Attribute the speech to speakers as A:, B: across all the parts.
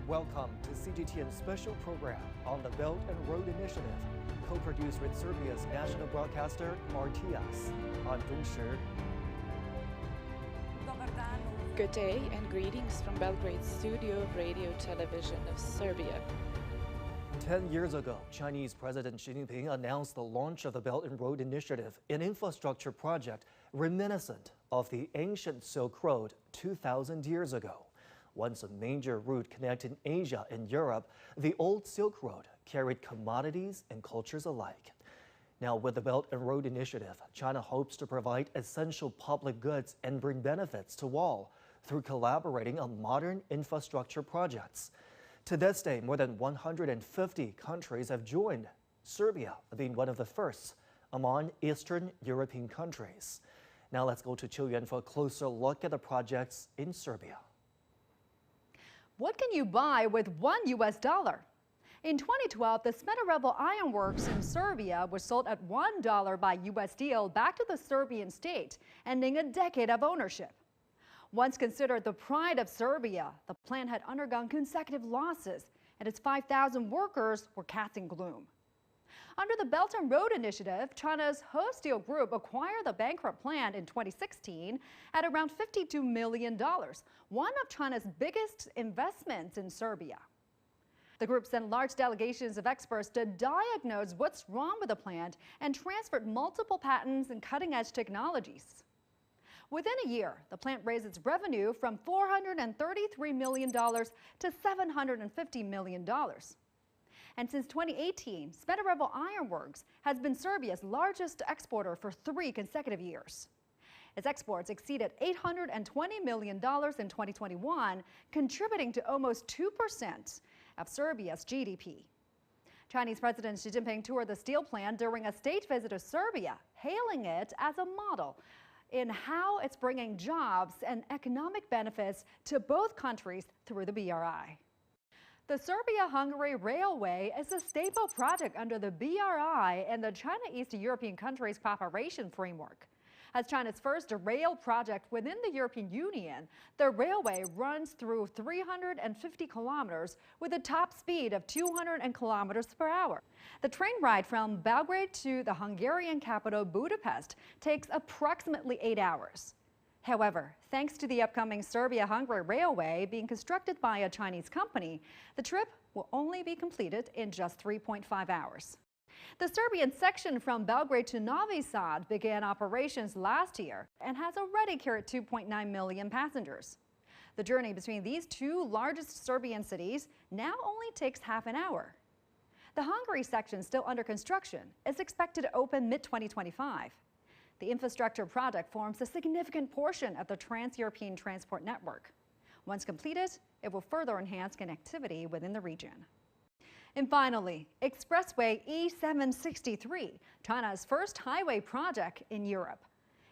A: Welcome to CGTN's special program on the Belt and Road Initiative, co-produced with Serbia's national broadcaster, RTS. I'm Dong.
B: Good day and greetings from Belgrade's studio of radio television of Serbia.
A: 10 years ago, Chinese President Xi Jinping announced the launch of the Belt and Road Initiative, an infrastructure project reminiscent of the ancient Silk Road 2,000 years ago. Once a major route connecting Asia and Europe, the old Silk Road carried commodities and cultures alike. Now, with the Belt and Road Initiative, China hopes to provide essential public goods and bring benefits to all through collaborating on modern infrastructure projects. To this day, more than 150 countries have joined, Serbia being one of the first among Eastern European countries. Now let's go to Qiu-Yuan for a closer look at the projects in Serbia.
C: What can you buy with $1? In 2012, the Smederevo Ironworks in Serbia was sold at $1 by US deal back to the Serbian state, ending a decade of ownership. Once considered the pride of Serbia, the plant had undergone consecutive losses, and its 5,000 workers were casting gloom. Under the Belt and Road Initiative, China's Ho Steel Group acquired the bankrupt plant in 2016 at around $52 million, one of China's biggest investments in Serbia. The group sent large delegations of experts to diagnose what's wrong with the plant and transferred multiple patents and cutting-edge technologies. Within a year, the plant raised its revenue from $433 million to $750 million. And since 2018, Smederevo Ironworks has been Serbia's largest exporter for 3 consecutive years. Its exports exceeded $820 million in 2021, contributing to almost 2% of Serbia's GDP. Chinese President Xi Jinping toured the steel plant during a state visit to Serbia, hailing it as a model in how it's bringing jobs and economic benefits to both countries through the BRI. The Serbia-Hungary Railway is a staple project under the BRI and the China-East European countries cooperation framework. As China's first rail project within the European Union, the railway runs through 350 kilometers with a top speed of 200 kilometers per hour. The train ride from Belgrade to the Hungarian capital Budapest takes approximately 8 hours. However, thanks to the upcoming Serbia-Hungary Railway being constructed by a Chinese company, the trip will only be completed in just 3.5 hours. The Serbian section from Belgrade to Novi Sad began operations last year and has already carried 2.9 million passengers. The journey between these two largest Serbian cities now only takes half an hour. The Hungary section, still under construction, is expected to open mid-2025. The infrastructure project forms a significant portion of the Trans-European transport network. Once completed, it will further enhance connectivity within the region. And finally, Expressway E763, China's first highway project in Europe.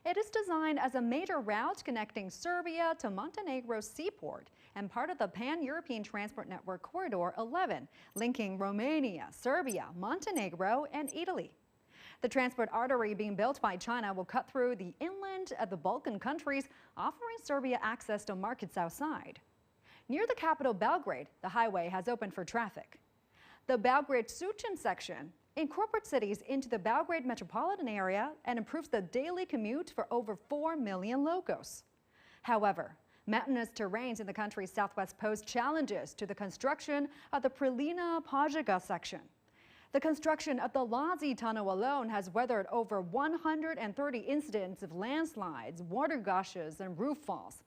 C: It is designed as a major route connecting Serbia to Montenegro's seaport and part of the Pan-European Transport Network Corridor 11, linking Romania, Serbia, Montenegro, and Italy. The transport artery being built by China will cut through the inland of the Balkan countries, offering Serbia access to markets outside. Near the capital Belgrade, the highway has opened for traffic. The Belgrade-Suceava section incorporates cities into the Belgrade metropolitan area and improves the daily commute for over 4 million locals. However, mountainous terrains in the country's southwest pose challenges to the construction of the Preljina-Požega section. The construction of the Lazi Tunnel alone has weathered over 130 incidents of landslides, water gushes, and roof falls.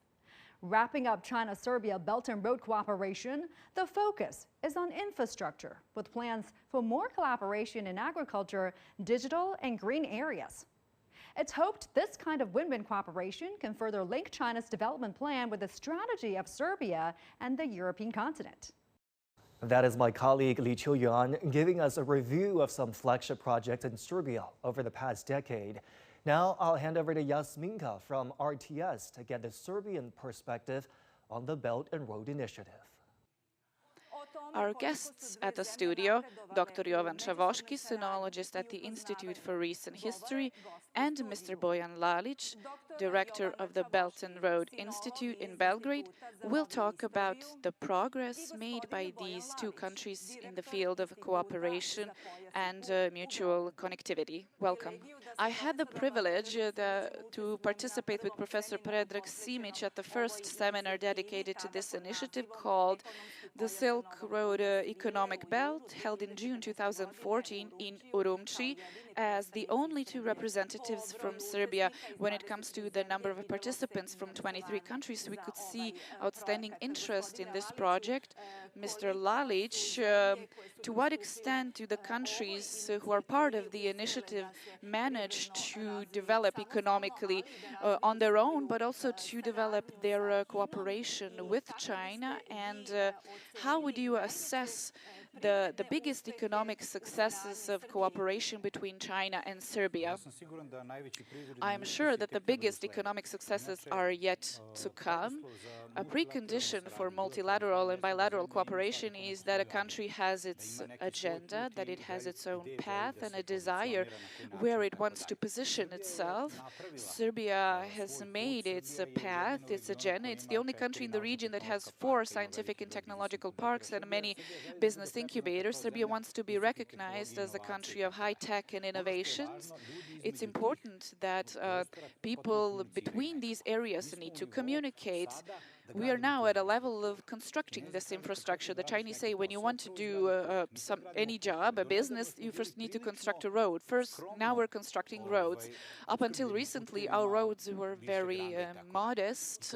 C: Wrapping up China-Serbia Belt and Road cooperation, the focus is on infrastructure, with plans for more collaboration in agriculture, digital, and green areas. It's hoped this kind of win-win cooperation can further link China's development plan with the strategy of Serbia and the European continent.
A: That is my colleague Li Qiu-Yuan giving us a review of some flagship projects in Serbia over the past decade. Now I'll hand over to Yasminka from RTS to get the Serbian perspective on the Belt and Road Initiative.
B: Our guests at the studio, Dr. Jovan Chavoshki, sinologist at the Institute for Recent History, and Mr. Bojan Lalic, director of the Belt and Road Institute in Belgrade, will talk about the progress made by these two countries in the field of cooperation and mutual connectivity. Welcome. I had the privilege to participate with Professor Predrag Simic at the first seminar dedicated to this initiative called the Silk Road Economic Belt, held in June 2014 in Urumqi, as the only two representatives from Serbia. When it comes to the number of participants from 23 countries, we could see outstanding interest in this project. Mr. Lalic, to what extent do the countries who are part of the initiative manage to develop economically on their own, but also to develop their cooperation with China? And how would you assess the biggest economic successes of cooperation between China and Serbia? I am sure that the biggest economic successes are yet to come. A precondition for multilateral and bilateral cooperation is that a country has its agenda, that it has its own path and a desire where it wants to position itself. Serbia has made its path, its agenda. It's the only country in the region that has 4 scientific and technological parks and many business incubators. Serbia wants to be recognized as a country of high tech and innovations. It's important that people between these areas need to communicate. We are now at a level of constructing this infrastructure. The Chinese say when you want to do any job, a business, you first need to construct a road. Now we're constructing roads. Up until recently, our roads were very modest.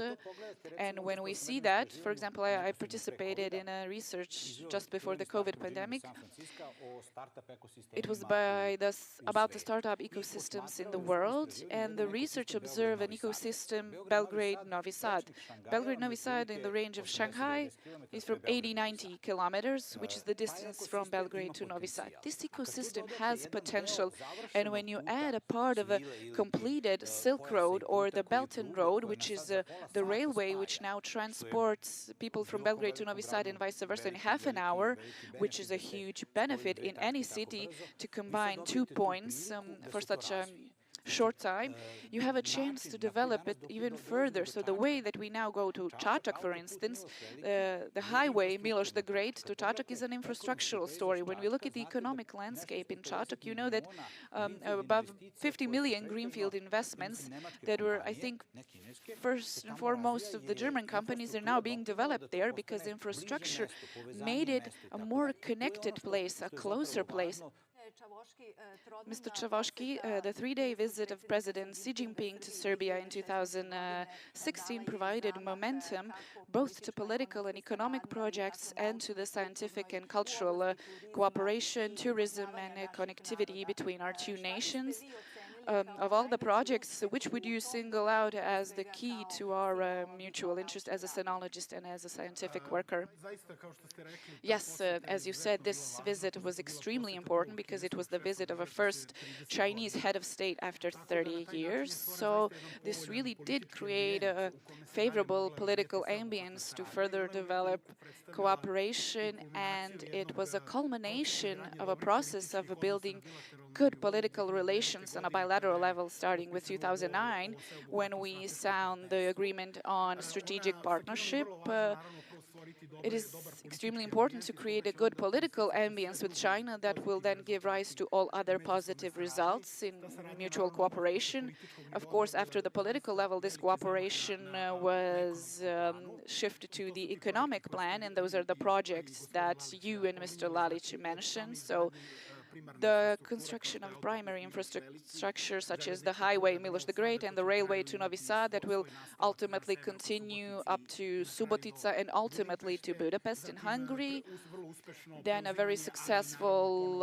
B: And when we see that, for example, I participated in a research just before the COVID pandemic. It was about the startup ecosystems in the world, and the research observed an ecosystem Belgrade-Novi Sad. Belgrade-Novi Sad in the range of Shanghai is from 80-90 kilometers, which is the distance from Belgrade to Novi Sad. This ecosystem has potential, and when you add a part of a completed Silk Road or the Belt and Road, which is the railway which now transports people from Belgrade to Novi Sad and vice versa in half an hour, which is a huge benefit in any city to combine 2 points for such a short time, you have a chance to develop it even further. So the way that we now go to Čačak, for instance, the highway Miloš the Great to Čačak is an infrastructural story. When we look at the economic landscape in Čačak, you know that above 50 million greenfield investments that were, I think, first and foremost of the German companies are now being developed there because infrastructure made it a more connected place, a closer place. Mr. Chavoshki, the 3-day visit of President Xi Jinping to Serbia in 2016 provided momentum both to political and economic projects and to the scientific and cultural cooperation, tourism and connectivity between our two nations. Of all the projects, which would you single out as the key to our mutual interest as a sinologist and as a scientific worker? Yes, as you said, this visit was extremely important because it was the visit of a first Chinese head of state after 30 years. So this really did create a favorable political ambience to further develop cooperation, and it was a culmination of a process of building good political relations on a bilateral level starting with 2009 when we signed the agreement on strategic partnership. It is extremely important to create a good political ambience with China that will then give rise to all other positive results in mutual cooperation. Of course, after the political level, this cooperation was shifted to the economic plan, and those are the projects that you and Mr. Lalic mentioned. So the construction of primary infrastructure such as the highway Miloš the Great and the railway to Novi Sad that will ultimately continue up to Subotica and ultimately to Budapest in Hungary. Then a very successful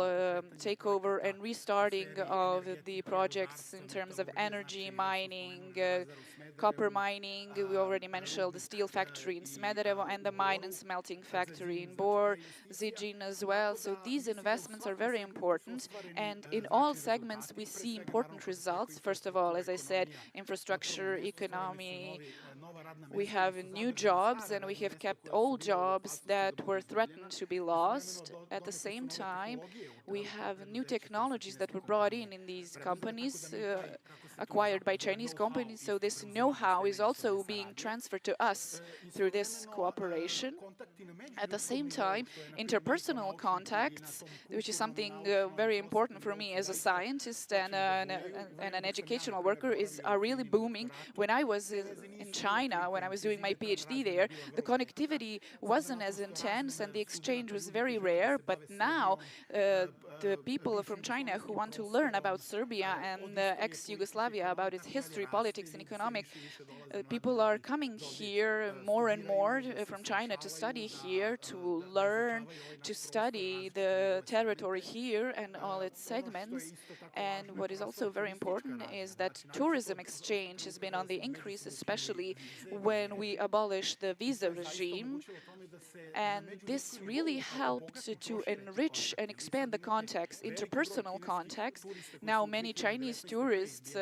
B: takeover and restarting of the projects in terms of energy, mining, copper mining. We already mentioned the steel factory in Smederevo and the mine and smelting factory in Bor, Zijin as well. So these investments are very important important. And in all segments, we see important results. First of all, as I said, infrastructure, economy. We have new jobs and we have kept old jobs that were threatened to be lost. At the same time, we have new technologies that were brought in these companies, acquired by Chinese companies. So this know-how is also being transferred to us through this cooperation. At the same time, interpersonal contacts, which is something very important for me as a scientist and an educational worker, are really booming. When I was in China, when I was doing my PhD there, the connectivity wasn't as intense and the exchange was very rare. But now, the people from China who want to learn about Serbia and ex-Yugoslavia, about its history, politics, and economic, people are coming here more and more from China to study here, to learn, to study the territory here and all its segments. And what is also very important is that tourism exchange has been on the increase, especially when we abolished the visa regime. And this really helped to enrich and expand the context, interpersonal context. Now many Chinese tourists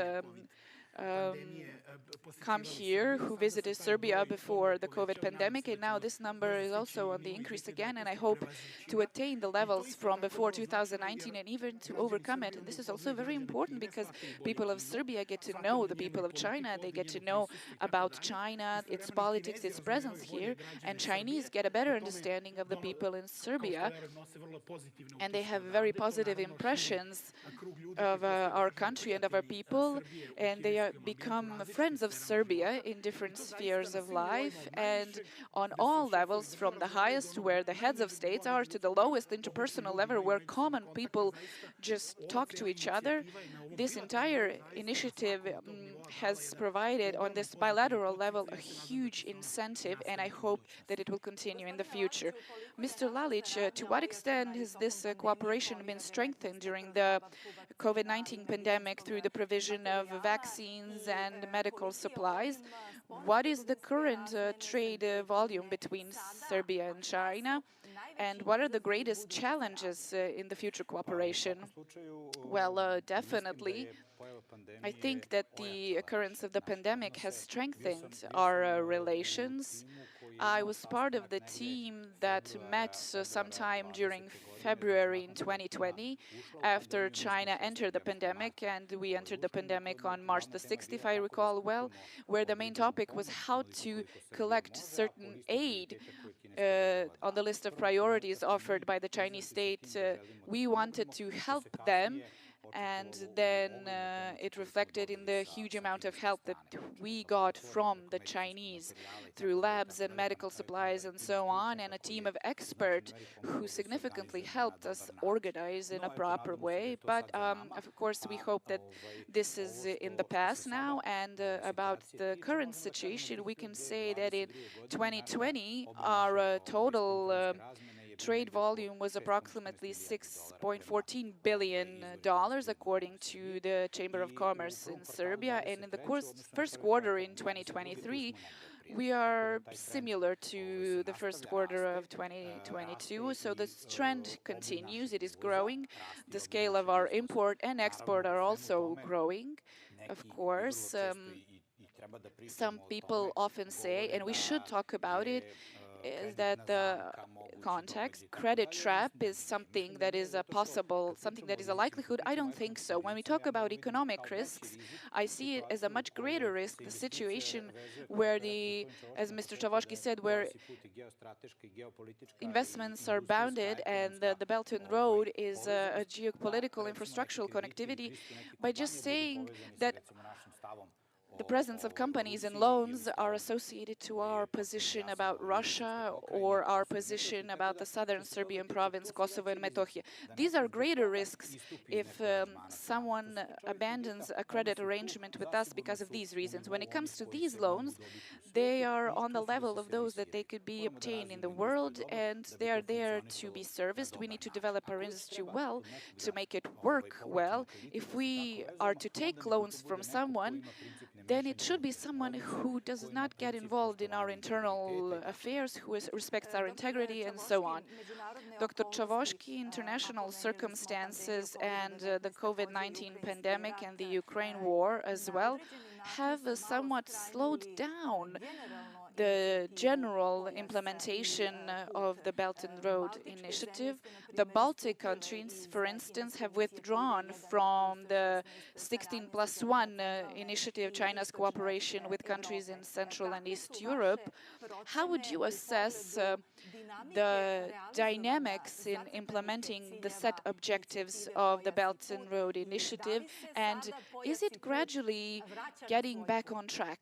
B: come here who visited Serbia before the COVID pandemic, and now this number is also on the increase again, and I hope to attain the levels from before 2019 and even to overcome it. And this is also very important because people of Serbia get to know the people of China, they get to know about China, its politics, its presence here, and Chinese get a better understanding of the people in Serbia, and they have very positive impressions of our country and of our people, and they become friends of Serbia in different spheres of life and on all levels, from the highest where the heads of states are to the lowest interpersonal level where common people just talk to each other. This entire initiative has provided on this bilateral level a huge incentive, and I hope that it will continue in the future. Mr. Lalic, to what extent has this cooperation been strengthened during the COVID-19 pandemic through the provision of vaccines and medical supplies? What is the current trade volume between Serbia and China? And what are the greatest challenges in the future cooperation? Well, definitely, I think that the occurrence of the pandemic has strengthened our relations. I was part of the team that met sometime during February in 2020 after China entered the pandemic, and we entered the pandemic on March the 6th, if I recall well, where the main topic was how to collect certain aid on the list of priorities offered by the Chinese state. We wanted to help them, and then it reflected in the huge amount of help that we got from the Chinese through labs and medical supplies and so on, and a team of experts who significantly helped us organize in a proper way. But of course, we hope that this is in the past now. And about the current situation, we can say that in 2020, our total trade volume was approximately $6.14 billion, according to the Chamber of Commerce in Serbia. And in the first quarter in 2023, we are similar to the first quarter of 2022. So this trend continues. It is growing. The scale of our import and export are also growing, of course. Some people often say, and we should talk about it, is that the context, credit trap, is something that is something that is a likelihood. I don't think so. When we talk about economic risks, I see it as a much greater risk, the situation where as Mr. Chavoshki said, where investments are bounded and the Belt and Road is a geopolitical infrastructural connectivity. By just saying that the presence of companies and loans are associated to our position about Russia or our position about the southern Serbian province, Kosovo and Metohija. These are greater risks if someone abandons a credit arrangement with us because of these reasons. When it comes to these loans, they are on the level of those that they could be obtained in the world, and they are there to be serviced. We need to develop our industry well to make it work well. If we are to take loans from someone, then it should be someone who does not get involved in our internal affairs, who respects our integrity, and so on. Dr. Chavoshki, international circumstances and the COVID-19 pandemic and the Ukraine war as well have somewhat slowed down the general implementation of the Belt and Road Initiative. The Baltic countries, for instance, have withdrawn from the 16+1 initiative, China's cooperation with countries in Central and East Europe. How would you assess the dynamics in implementing the set objectives of the Belt and Road Initiative, and is it gradually getting back on track?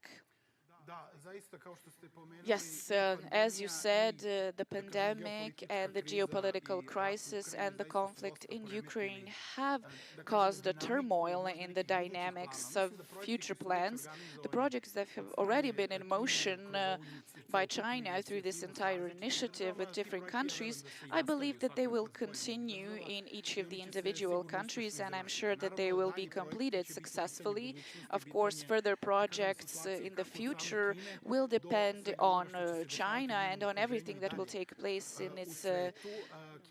B: Yes, as you said, the pandemic and the geopolitical crisis and the conflict in Ukraine have caused a turmoil in the dynamics of future plans. The projects that have already been in motion by China through this entire initiative with different countries, I believe that they will continue in each of the individual countries, and I'm sure that they will be completed successfully. Of course, further projects in the future will depend on China and on everything that will take place in its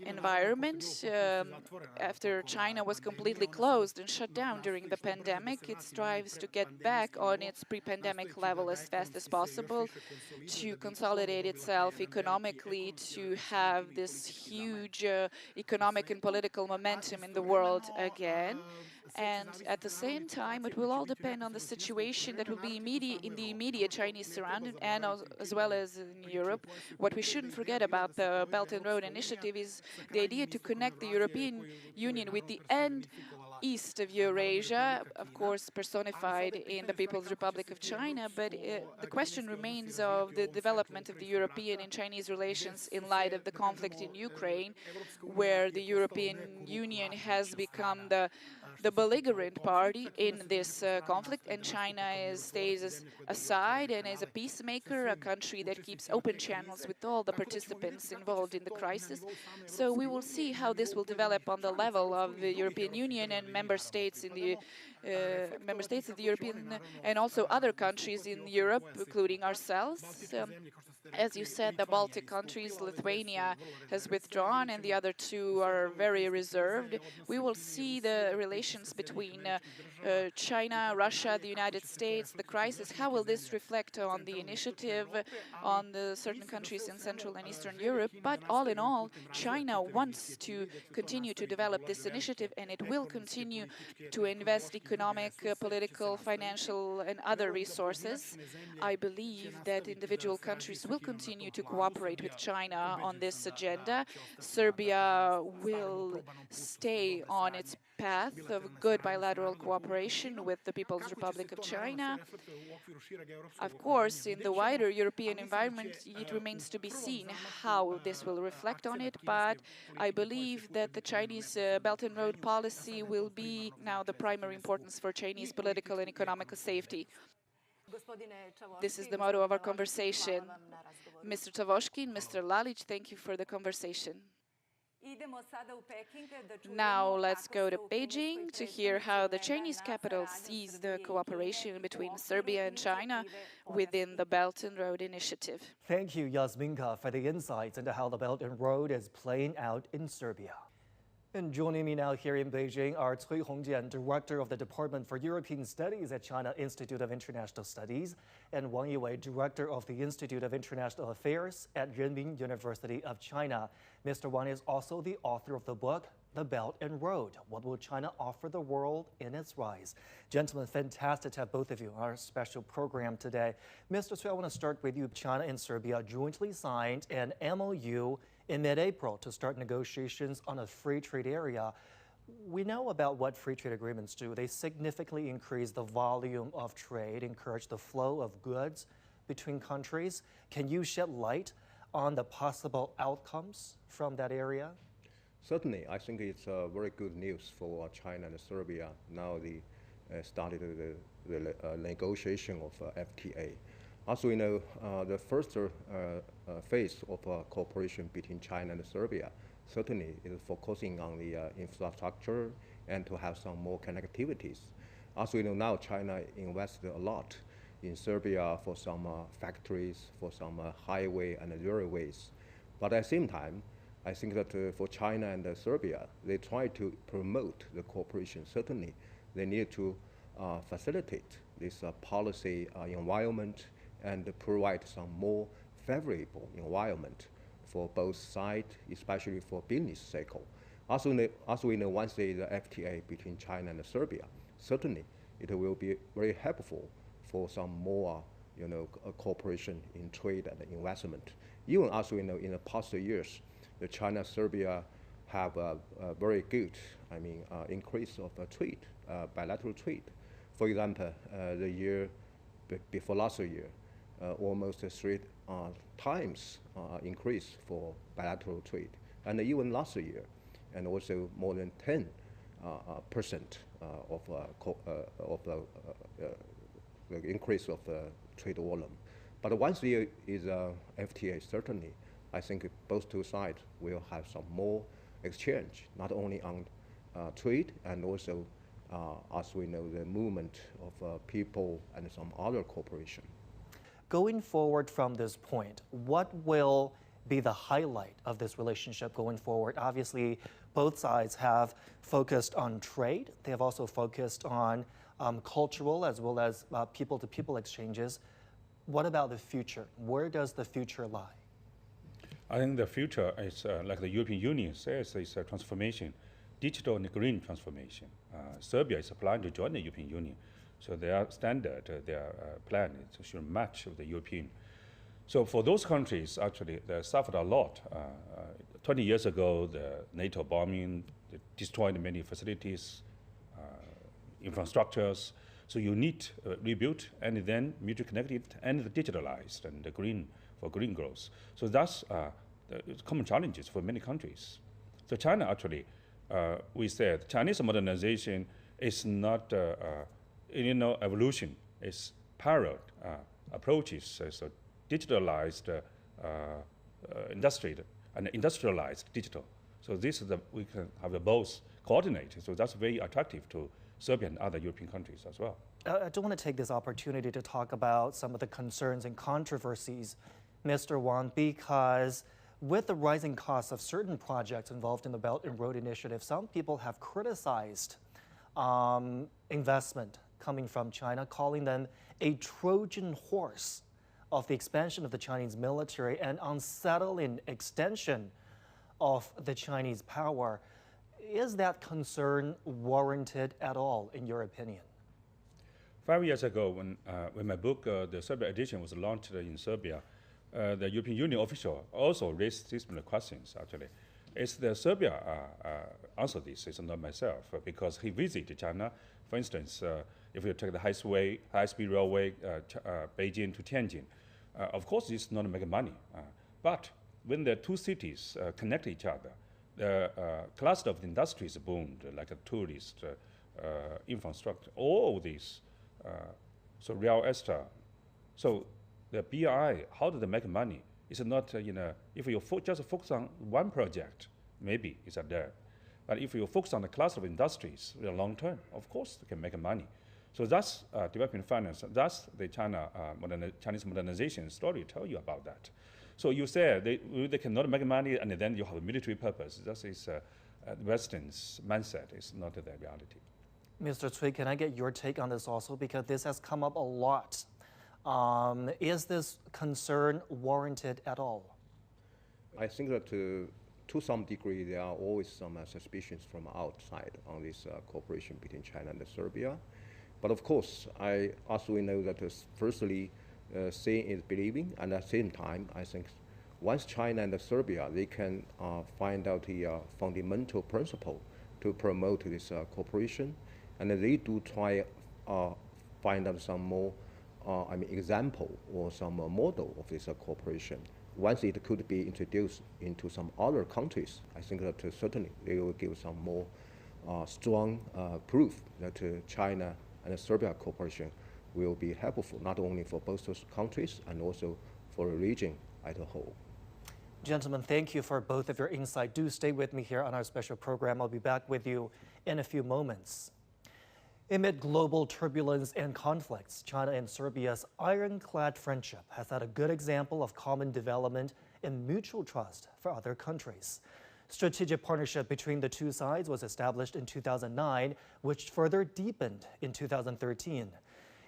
B: environment. After China was completely closed and shut down during the pandemic, it strives to get back on its pre-pandemic level as fast as possible, to consolidate itself economically, to have this huge economic and political momentum in the world again. And at the same time, it will all depend on the situation that will be in the immediate Chinese surrounding, and as well as in Europe. What we shouldn't forget about the Belt and Road Initiative is the idea to connect the European Union with the end east of Eurasia, of course personified in the People's Republic of China, but the question remains of the development of the European and Chinese relations in light of the conflict in Ukraine, where the European Union has become the belligerent party in this conflict, and China stays aside and is a peacemaker, a country that keeps open channels with all the participants involved in the crisis. So we will see how this will develop on the level of the European Union and member states in the member states of the European and also other countries in Europe, including ourselves. As you said, the Baltic countries, Lithuania has withdrawn and the other two are very reserved. We will see the relations between China, Russia, the United States, the crisis. How will this reflect on the initiative, on the certain countries in Central and Eastern Europe? But all in all, China wants to continue to develop this initiative, and it will continue to invest economic, political, financial, and other resources. I believe that individual countries will continue to cooperate with China on this agenda. Serbia will stay on its path of good bilateral cooperation with the People's Republic of China. Of course, in the wider European environment, it remains to be seen how this will reflect on it, but I believe that the Chinese Belt and Road policy will be now the primary importance for Chinese political and economic safety. This is the motto of our conversation. Mr. Chavoshki and Mr. Lalic, thank you for the conversation. Now let's go to Beijing to hear how the Chinese capital sees the cooperation between Serbia and China within the Belt and Road Initiative.
A: Thank you, Yasminka, for the insights into how the Belt and Road is playing out in Serbia. And joining me now here in Beijing are Cui Hongjian, Director of the Department for European Studies at China Institute of International Studies, and Wang Yiwei, Director of the Institute of International Affairs at Renmin University of China. Mr. Wang is also the author of the book, The Belt and Road: What Will China Offer the World in Its Rise? Gentlemen, fantastic to have both of you on our special program today. Mr. Cui, I want to start with you. China and Serbia jointly signed an MOU in mid-April to start negotiations on a free trade area. We know about what free trade agreements do. They significantly increase the volume of trade, encourage the flow of goods between countries. Can you shed light on the possible outcomes from that area?
D: Certainly, I think it's very good news for China and Serbia. Now they started the negotiation of FTA. Also, you know, the first phase of cooperation between China and Serbia certainly is focusing on the infrastructure and to have some more connectivities. Also, you know, now China invested a lot in Serbia for some factories, for some highway and railways. But at the same time, I think that for China and Serbia, they try to promote the cooperation. Certainly, they need to facilitate this policy environment and provide some more favorable environment for both sides, especially for business cycle. Also, we know once there is the FTA between China and Serbia, certainly it will be very helpful for some more, cooperation in trade and investment. Even as we know, in the past years, the China-Serbia have a very good, increase of trade, bilateral trade. For example, the year before last year, almost 3 times increase for bilateral trade, and even last year, and also more than 10% of the increase of trade volume. But once there is a FTA, certainly, I think both two sides will have some more exchange, not only on trade and also, as we know, the movement of people and some other cooperation.
A: Going forward from this point, what will be the highlight of this relationship going forward? Obviously, both sides have focused on trade. They have also focused on cultural as well as people-to-people exchanges. What about the future? Where does the future lie?
E: I think the future is, like the European Union says, is a transformation, digital and green transformation. Serbia is applying to join the European Union. So their standard, their plan should match with the European. So for those countries, actually, they suffered a lot. 20 years ago, the NATO bombing destroyed many facilities, infrastructures. So you need rebuild and then mutually connected and digitalized and the green for green growth. So that's common challenges for many countries. So China actually, we said Chinese modernization is not evolution. It's parallel approaches. So digitalized industry and industrialized digital. So this is we can have the both coordinated. So that's very attractive to Serbia and other European countries as well.
A: I do want to take this opportunity to talk about some of the concerns and controversies, Mr. Wang, because with the rising costs of certain projects involved in the Belt and Road Initiative, some people have criticized investment coming from China, calling them a Trojan horse of the expansion of the Chinese military and unsettling extension of the Chinese power. Is that concern warranted at all, in your opinion?
E: 5 years ago, when my book, the Serbia edition, was launched in Serbia, the European Union official also raised similar questions, actually. It's the Serbia answer this, it's not myself, because he visited China. For instance, if you take the high-speed railway, Beijing to Tianjin, of course, it's not making money. But when the two cities connect each other, the cluster of industries boomed, like a tourist, infrastructure, all these. So real estate. So the BRI, how do they make money? It's not, if you just focus on one project, maybe it's there. But if you focus on the cluster of industries, in the long term, of course, they can make money. So that's development finance. That's the Chinese modernization story tell you about that. So you say they cannot make money, and then you have a military purpose. That is Western's mindset. It's not the reality.
A: Mr. Cui, can I get your take on this also? Because this has come up a lot. Is this concern warranted at all?
D: I think that to some degree, there are always some suspicions from outside on this cooperation between China and Serbia. But of course, as we know that firstly, seeing is believing, and at the same time, I think once China and Serbia, they can find out the fundamental principle to promote this cooperation, and they do try find out some more example or some model of this cooperation. Once it could be introduced into some other countries, I think that certainly they will give some more strong proof that China and Serbia cooperation will be helpful, not only for both those countries and also for the region as a whole.
A: Gentlemen, thank you for both of your insight. Do stay with me here on our special program. I'll be back with you in a few moments. Amid global turbulence and conflicts, China and Serbia's ironclad friendship has had a good example of common development and mutual trust for other countries. Strategic partnership between the two sides was established in 2009, which further deepened in 2013.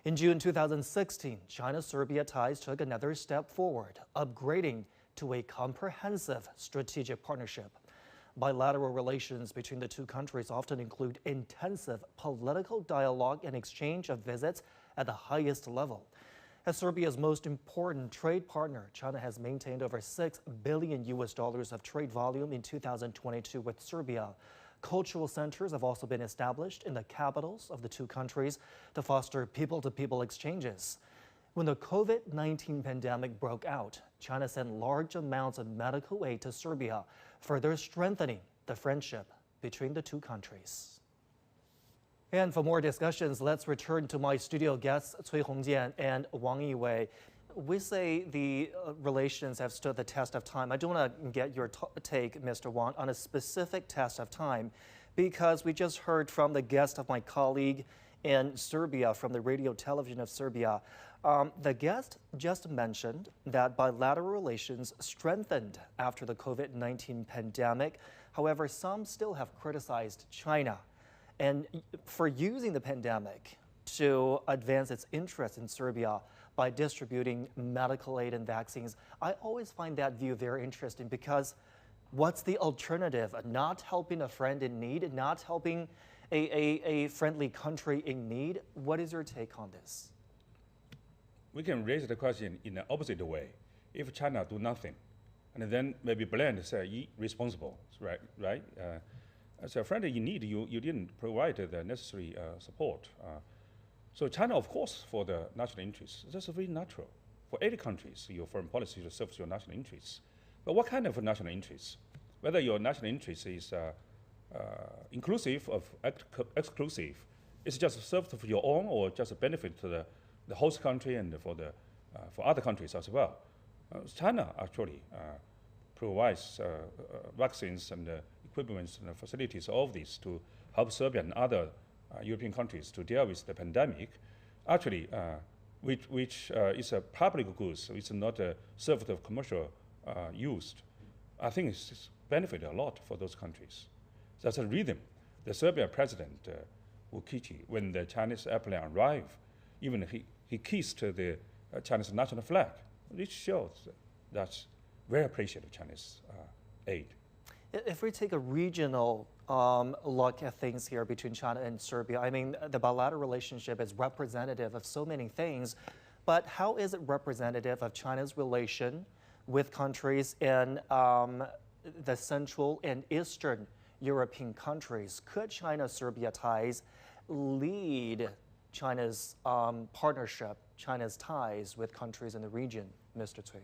A: In June 2016, China-Serbia ties took another step forward, upgrading to a comprehensive strategic partnership. Bilateral relations between the two countries often include intensive political dialogue and exchange of visits at the highest level. As Serbia's most important trade partner, China has maintained over $6 billion of trade volume in 2022 with Serbia. Cultural centers have also been established in the capitals of the two countries to foster people-to-people exchanges. When the COVID-19 pandemic broke out, China sent large amounts of medical aid to Serbia, further strengthening the friendship between the two countries. And for more discussions, let's return to my studio guests, Cui Hongjian and Wang Yiwei. We say the relations have stood the test of time. I do want to get your take, Mr. Wang, on a specific test of time, because we just heard from the guest of my colleague in Serbia, from the radio television of Serbia. The guest just mentioned that bilateral relations strengthened after the COVID-19 pandemic. However, some still have criticized China and for using the pandemic to advance its interest in Serbia by distributing medical aid and vaccines. I always find that view very interesting, because what's the alternative? Not helping a friend in need, not helping a friendly country in need? What is your take on this?
E: We can raise the question in the opposite way. If China do nothing, and then maybe blame, say, irresponsible, right? As a friend in need, you didn't provide the necessary support. So China, of course, for the national interests, that's very natural. For any countries, your foreign policy serves your national interests. But what kind of national interests? Whether your national interest is inclusive or exclusive, it's just served for your own or just a benefit to the host country and for other countries as well. China actually provides vaccines and equipment and facilities, all of these, to help Serbia and other European countries to deal with the pandemic, actually, which is a public good, so it's not served of commercial use. I think it's benefited a lot for those countries. That's a reason the Serbia president, Vučić, when the Chinese airplane arrived, even he kissed the Chinese national flag, which shows that's very appreciated Chinese aid.
A: If we take a regional look at things here between China and Serbia, I mean, the bilateral relationship is representative of so many things, but how is it representative of China's relation with countries in the Central and Eastern European countries? Could China-Serbia ties lead China's partnership, China's ties with countries in the region, Mr. Cui?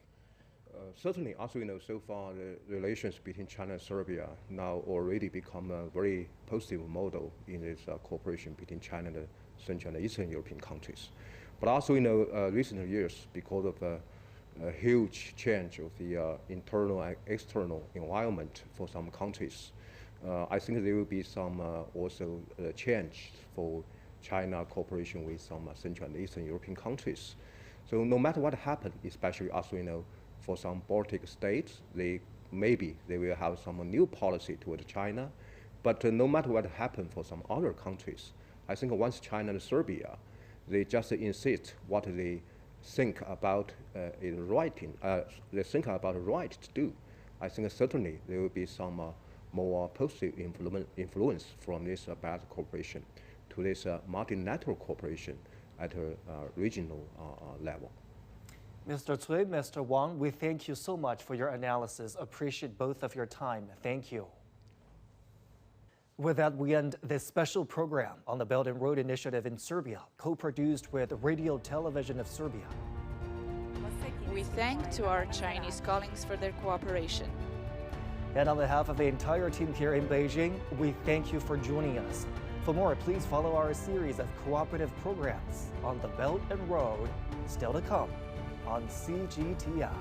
D: Certainly, as we know, so far the relations between China and Serbia now already become a very positive model in this cooperation between China and the Central and Eastern European countries. But also, we know, recent years, because of a huge change of the internal and external environment for some countries, I think there will be some also change for China cooperation with some Central and Eastern European countries. So no matter what happens, especially as we know, for some Baltic states, maybe they will have some new policy toward China. But no matter what happens for some other countries, I think once China and Serbia, they just insist what they think about is right. They think about right to do. I think certainly there will be some more positive influence from this bilateral cooperation to this multilateral cooperation at a regional level.
A: Mr. Cui, Mr. Wang, we thank you so much for your analysis. Appreciate both of your time. Thank you. With that, we end this special program on the Belt and Road Initiative in Serbia, co-produced with Radio Television of Serbia.
B: We thank to our Chinese colleagues for their cooperation.
A: And on behalf of the entire team here in Beijing, we thank you for joining us. For more, please follow our series of cooperative programs on the Belt and Road, still to come on CGTN.